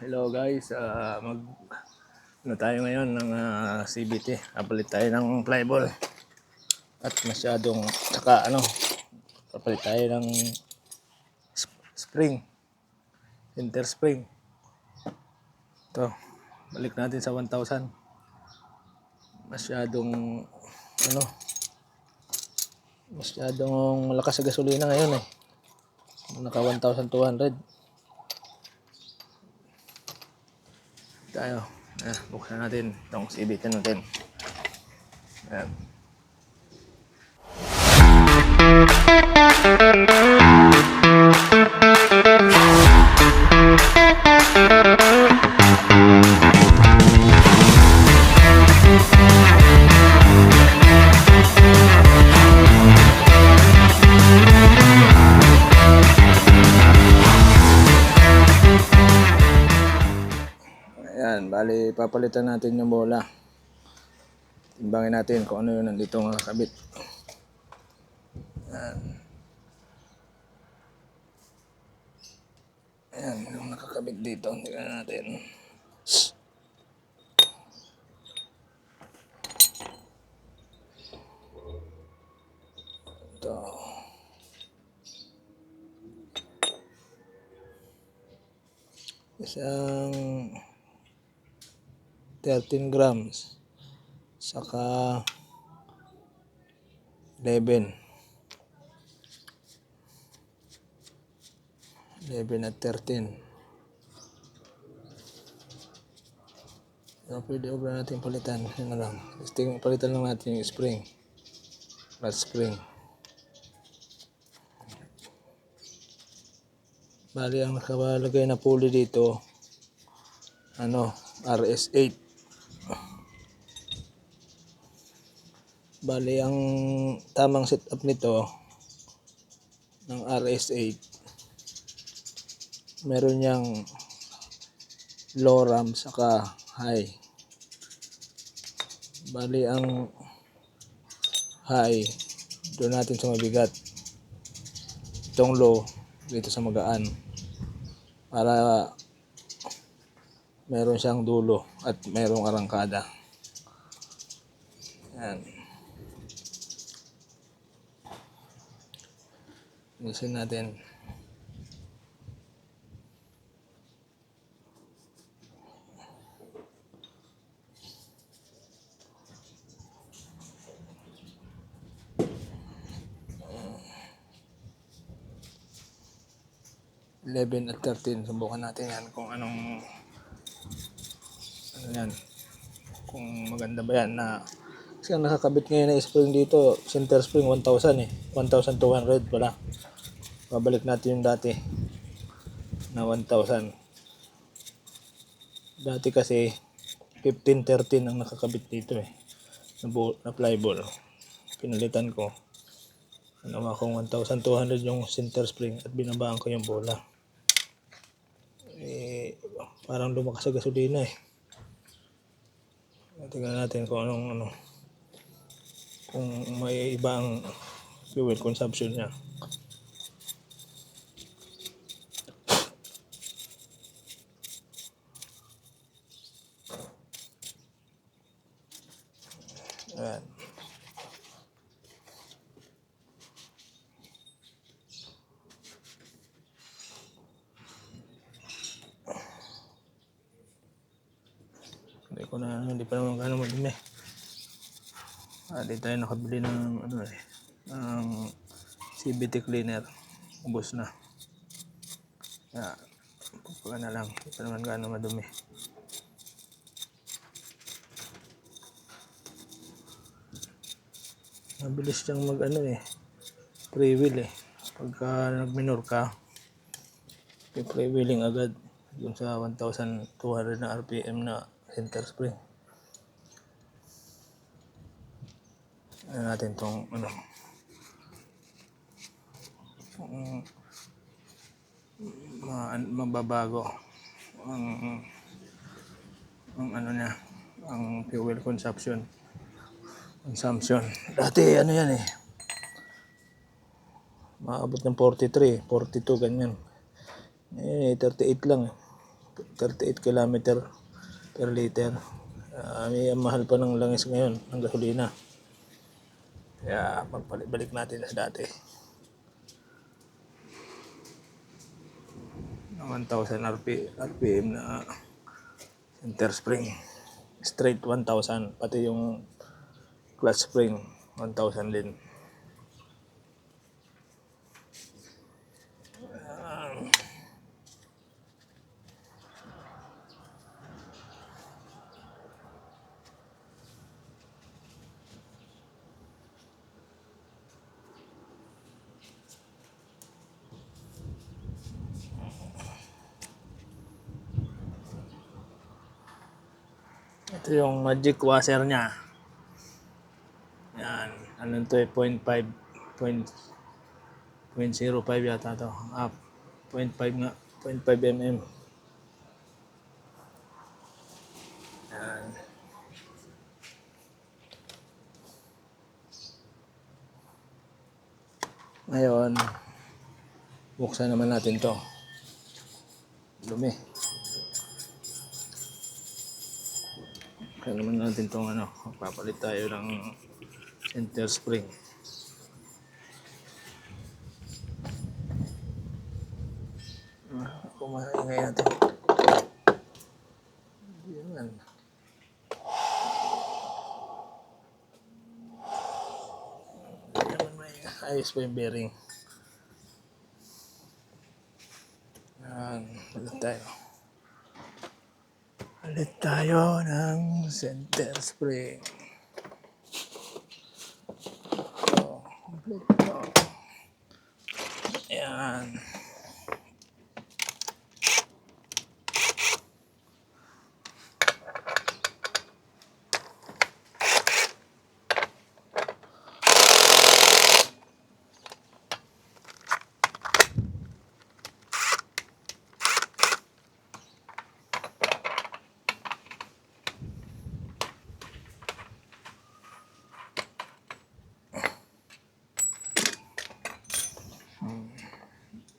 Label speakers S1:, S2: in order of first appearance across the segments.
S1: Hello guys, ano tayo ngayon ng CBT. Kapalit tayo ng flyball. At masyadong kapalit tayo ng spring, winter spring. Ito, balik natin sa 1,000. Masyadong malakas sa gasolina ngayon eh. Naka 1,200 tayo. Buksan natin itong CBT natin. Ayan. Ayan, bali papalitan natin yung bola. Timbangin natin kung ano yung nandito nakakabit. Ayan, yung nakakabit dito. Tingnan natin. Ito. Isang 13 grams saka 11 at 13. So, pwede obra natin palitan. Yun na lang. Palitan lang natin yung spring. Flat spring. Bali ang nakalagay na pulley dito RS8. Bali ang tamang setup nito ng RS8, meron niyang low ram saka high. Bali ang high doon natin sa mabigat, itong low dito sa magaan, para meron siyang dulo at merong arangkada. Yan. Gusin natin. (11) at 13. Subukan natin yan kung ano yan, kung maganda ba yan na. Kasi ang nakakabit ngayon na spring dito, center spring 1,000 eh. 1,200 pala. Babalik natin yung dati na 1,000. Dati kasi 15-13 ang nakakabit dito eh. Na flyball. Pinalitan ko. Nawa kong 1,200 yung center spring at binabaan ko yung bola. Parang lumakas sa gasolina eh. Tingnan natin kung kung may ibang fuel consumption niya. Ayan. Hindi pa naman gano'ng madumi. Di tayo nakabili ng ng CBT cleaner. Ubos na. Pagpaga na lang. Hindi pa naman gano'ng madumi. Mabilis siyang pre-wheel eh. Pagka nag-minor ka, pre-wheeling agad dun sa 1,200 na RPM na center spring. Ano natin tong mababago ang niya, ang fuel consumption. Dati yan eh, maabot ng 43, 42 ganyan. 38 lang. 38 kilometer per liter. May mahal pa ng langis ngayon, ng gasolina. Kaya magbalik natin sa dati. 1,000 RPM na center spring. Straight 1,000. Pati yung clutch spring, 1,000 din. Ito yung magic washer niya. Yan. Ano to eh, 0.05 yata to. 0.5 nga. 0.5 mm. Yan. Ngayon, buksan naman natin to. Dumi. Kaya naman natin itong papalit tayo ng center spring. Kumaingay natin. Yan. Yan, may ayos pa yung bearing. Yan. Palit tayo ng center spring. So, complete to. Yan.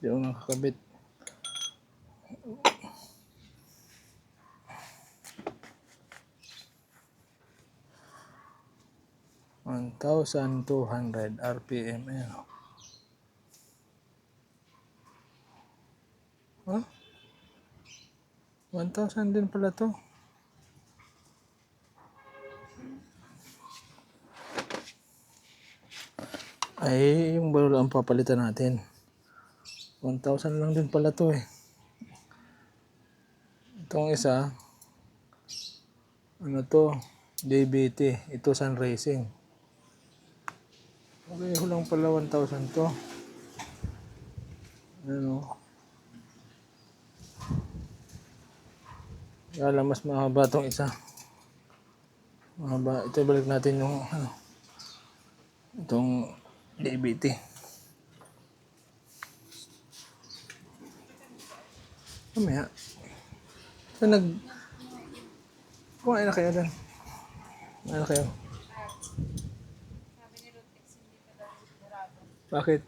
S1: Yung nakakabit. $1,200 RPM. Huh? 1,000 din pala to. Ay, yung balon ang papalitan natin. 1,000 lang din pala to eh. Itong isa, ano to, JBT. Ito Sun Racing. Okay, lang pala 1,000 to. Ano? Kaya mas mahaba tong isa. Mahaba. Ito balik natin yung itong JBT. Mamaya. So kumain na kayo doon. Kumain na kayo. Bakit?